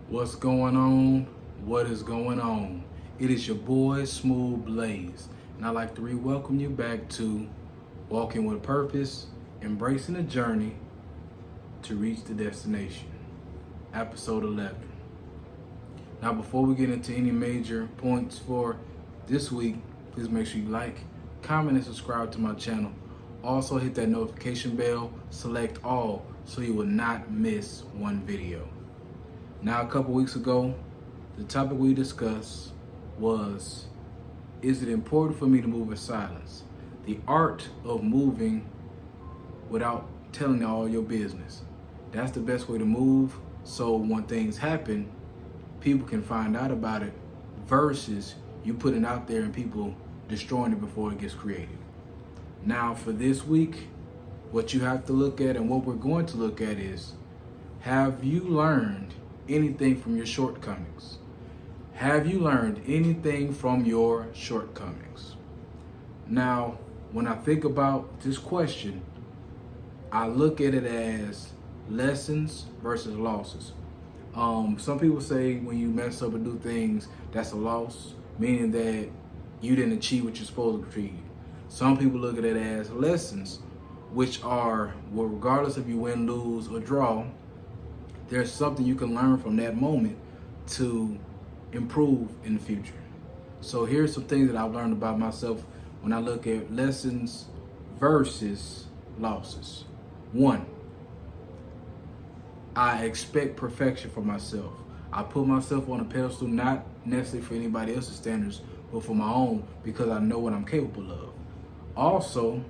What's going on? What is going on? It is your boy Smooth Blaze, and I'd like to welcome you back to Walking with Purpose, Embracing the Journey to Reach the Destination, episode 11. Now, before we get into any major points for this week, please make sure you like, comment, and subscribe to my channel. Also, hit that notification bell, select all, so you will not miss one video. Now, a couple weeks ago, the topic we discussed was, is it important for me to move in silence? The art of moving without telling all your business. That's the best way to move, so when things happen, people can find out about it versus you putting it out there and people destroying it before it gets created. Now, for this week, what you have to look at and what we're going to look at is, have you learned anything from your shortcomings? Have you learned anything from your shortcomings? Now, when I think about this question, I look at it as lessons versus losses. Some people say when you mess up and do things, that's a loss, meaning that you didn't achieve what you're supposed to achieve. Some people look at it as lessons, which are, well, regardless if you win, lose, or draw, there's something you can learn from that moment to improve in the future. So here's some things that I've learned about myself when I look at lessons versus losses. One, I expect perfection for myself. I put myself on a pedestal, not necessarily for anybody else's standards, but for my own, because I know what I'm capable of. Also,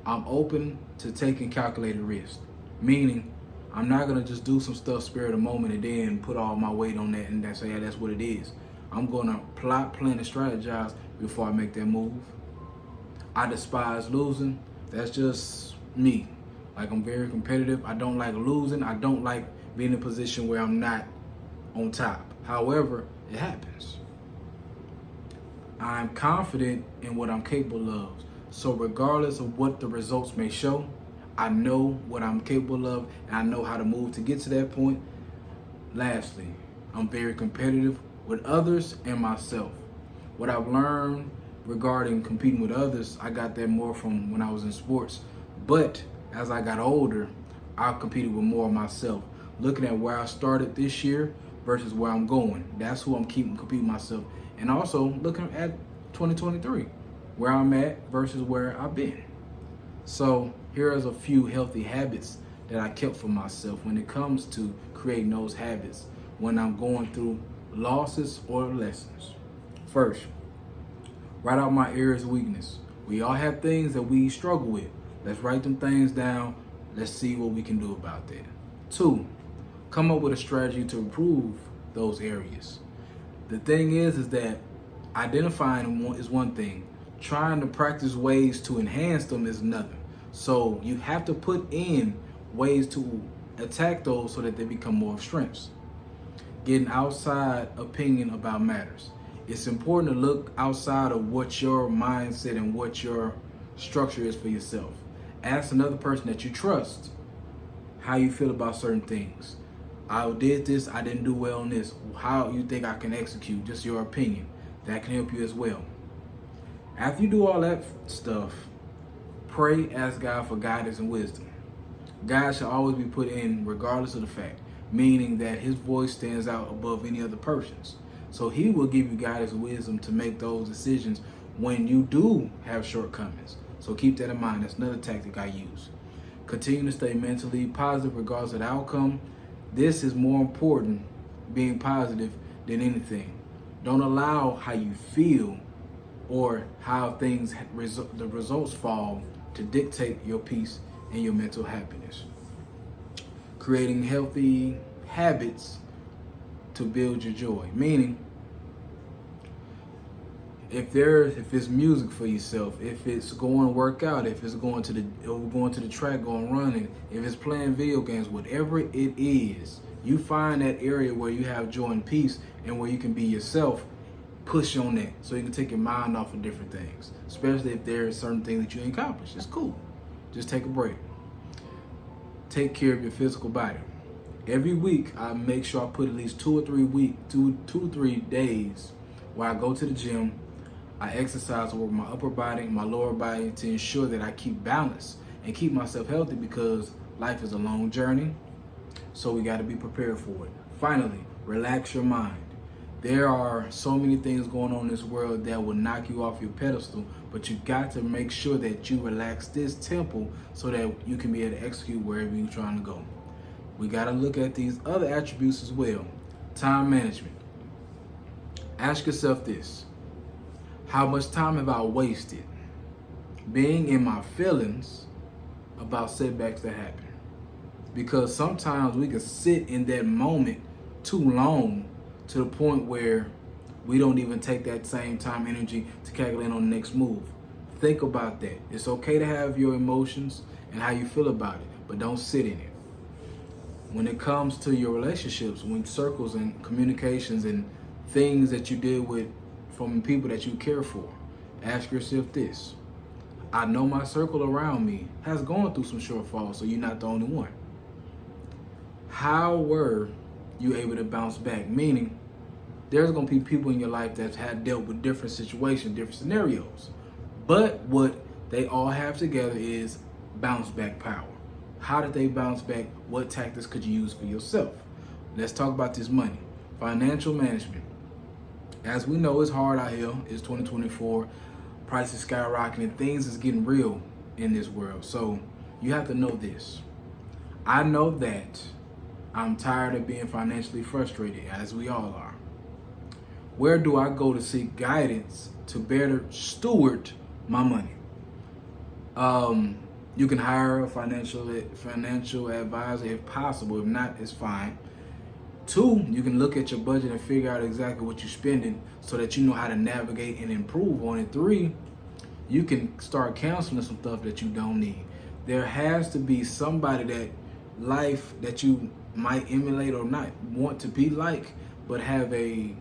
I'm open to taking calculated risks, meaning I'm not gonna just do some stuff spur of the moment and then put all my weight on that and say, yeah, that's what it is. I'm gonna plot, plan, and strategize before I make that move. I despise losing. That's just me. Like, I'm very competitive. I don't like losing. I don't like being in a position where I'm not on top. However, it happens. I'm confident in what I'm capable of. So regardless of what the results may show, I know what I'm capable of, and I know how to move to get to that point. Lastly, I'm very competitive with others and myself. What I've learned regarding competing with others, I got that more from when I was in sports. But as I got older, I competed with more of myself. Looking at where I started this year versus where I'm going. That's who I'm keeping competing myself. And also looking at 2023, where I'm at versus where I've been. So here is a few healthy habits that I kept for myself when it comes to creating those habits when I'm going through losses or lessons. First, write out my areas of weakness. We all have things that we struggle with. Let's write them things down. Let's see what we can do about that. Two, come up with a strategy to improve those areas. The thing is that identifying is one thing. Trying to practice ways to enhance them is another. So you have to put in ways to attack those so that they become more strengths. Getting outside opinion about matters. It's important to look outside of what your mindset and what your structure is for yourself. Ask another person that you trust how you feel about certain things. I did this, I didn't do well on this. How you think I can execute? Just your opinion. That can help you as well. After you do all that stuff, pray, ask God for guidance and wisdom. God should always be put in regardless of the fact, meaning that his voice stands out above any other person's. So he will give you guidance and wisdom to make those decisions when you do have shortcomings. So keep that in mind. That's another tactic I use. Continue to stay mentally positive regardless of the outcome. This is more important, being positive, than anything. Don't allow how you feel or how the results fall to dictate your peace and your mental happiness. Creating healthy habits to build your joy. Meaning, if it's music for yourself, if it's going to work out, if it's going to the track, going running, if it's playing video games, whatever it is, you find that area where you have joy and peace and where you can be yourself. Push on that so you can take your mind off of different things, especially if there are certain things that you accomplish. It's cool. Just take a break. Take care of your physical body. Every week, I make sure I put at least 2 or 3 days where I go to the gym. I exercise with my upper body, my lower body to ensure that I keep balance and keep myself healthy because life is a long journey. So we got to be prepared for it. Finally, relax your mind. There are so many things going on in this world that will knock you off your pedestal, but you got to make sure that you relax this temple so that you can be able to execute wherever you're trying to go. We got to look at these other attributes as well. Time management. Ask yourself this: how much time have I wasted being in my feelings about setbacks that happen? Because sometimes we can sit in that moment too long to the point where we don't even take that same time energy to calculate on the next move. Think about that. It's okay to have your emotions and how you feel about it, but don't sit in it. When it comes to your relationships, when circles and communications and things that you deal with from people that you care for, ask yourself this: I know my circle around me has gone through some shortfalls, so you're not the only one. How were you able to bounce back? Meaning, there's going to be people in your life that have dealt with different situations, different scenarios. But what they all have together is bounce back power. How did they bounce back? What tactics could you use for yourself? Let's talk about this money. Financial management. As we know, it's hard out here. It's 2024. Prices skyrocketing. Things is getting real in this world. So you have to know this. I know that I'm tired of being financially frustrated, as we all are. Where do I go to seek guidance to better steward my money? You can hire a financial advisor if possible. If not, it's fine. 2, you can look at your budget and figure out exactly what you're spending so that you know how to navigate and improve on it. 3, you can start canceling some stuff that you don't need. There has to be somebody that you might emulate or not want to be like, but have a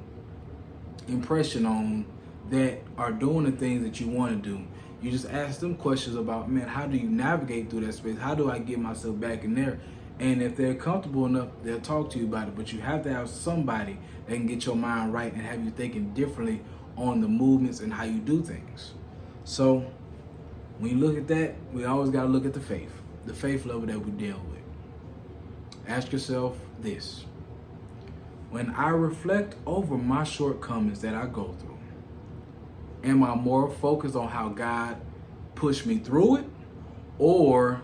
impression on that are doing the things that you want to do. You just ask them questions about, man, how do you navigate through that space? How do I get myself back in there? And if they're comfortable enough, they'll talk to you about it. But you have to have somebody that can get your mind right and have you thinking differently on the movements and how you do things. So when you look at that, we always got to look at the faith level that we deal with. Ask yourself this: when I reflect over my shortcomings that I go through, am I more focused on how God pushed me through it? Or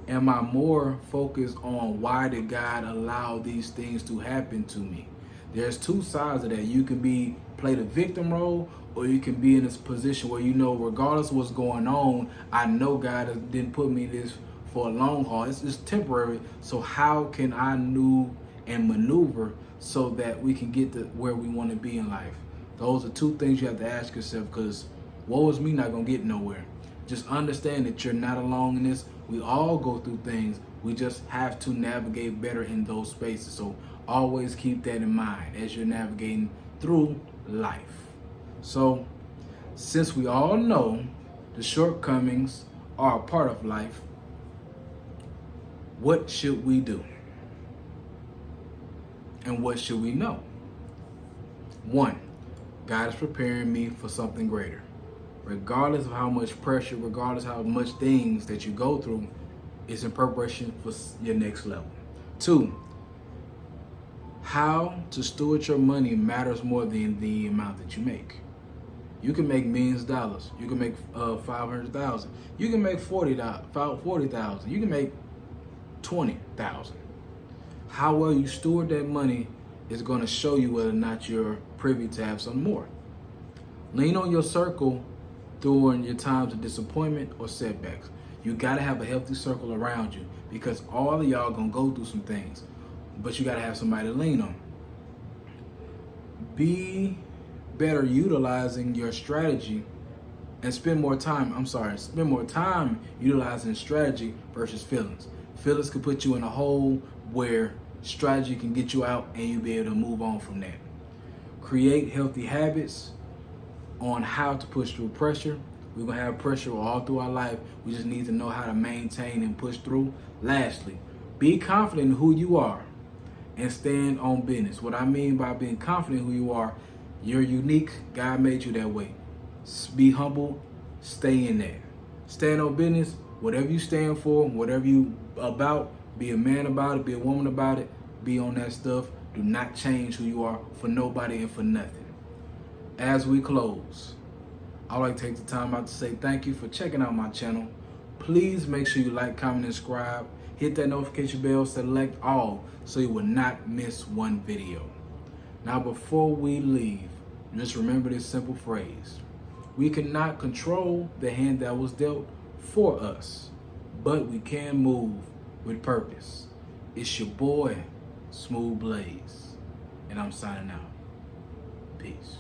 am I more focused on why did God allow these things to happen to me? There's 2 sides of that. You can play the victim role, or you can be in this position where regardless of what's going on, I know God didn't put me in this for a long haul. It's just temporary. So how can I move and maneuver so that we can get to where we want to be in life? Those are 2 things you have to ask yourself, because woe is me not going to get nowhere. Just understand that you're not alone in this. We all go through things. We just have to navigate better in those spaces. So always keep that in mind as you're navigating through life. So since we all know the shortcomings are a part of life, what should we do? And what should we know? 1, God is preparing me for something greater. Regardless of how much pressure, regardless of how much things that you go through, it's in preparation for your next level. 2, how to steward your money matters more than the amount that you make. You can make millions of dollars. You can make 500,000. You can make 40,000. You can make 20,000. How well you steward that money is going to show you whether or not you're privy to have some more. Lean on your circle during your times of disappointment or setbacks. You got to have a healthy circle around you, because all of y'all going to go through some things, but you got to have somebody to lean on. Be better utilizing your strategy and spend more time utilizing strategy versus feelings. Feelings can put you in a hole where strategy can get you out and you'll be able to move on from that. Create healthy habits on how to push through pressure. We're going to have pressure all through our life. We just need to know how to maintain and push through. Lastly, be confident in who you are. and stand on business. What I mean by being confident who you are, you're unique. God made you that way. Be humble. Stay in there. Stand on business. Whatever you stand for, whatever you about, be a man about it, be a woman about it, be on that stuff. Do not change who you are for nobody and for nothing. As we close, I would like to take the time out to say thank you for checking out my channel. Please make sure you like, comment, and subscribe. Hit that notification bell, select all, so you will not miss one video. Now, before we leave, just remember this simple phrase. We cannot control the hand that was dealt for us, but we can move with purpose. It's your boy, Smooth Blaze, and I'm signing out. Peace.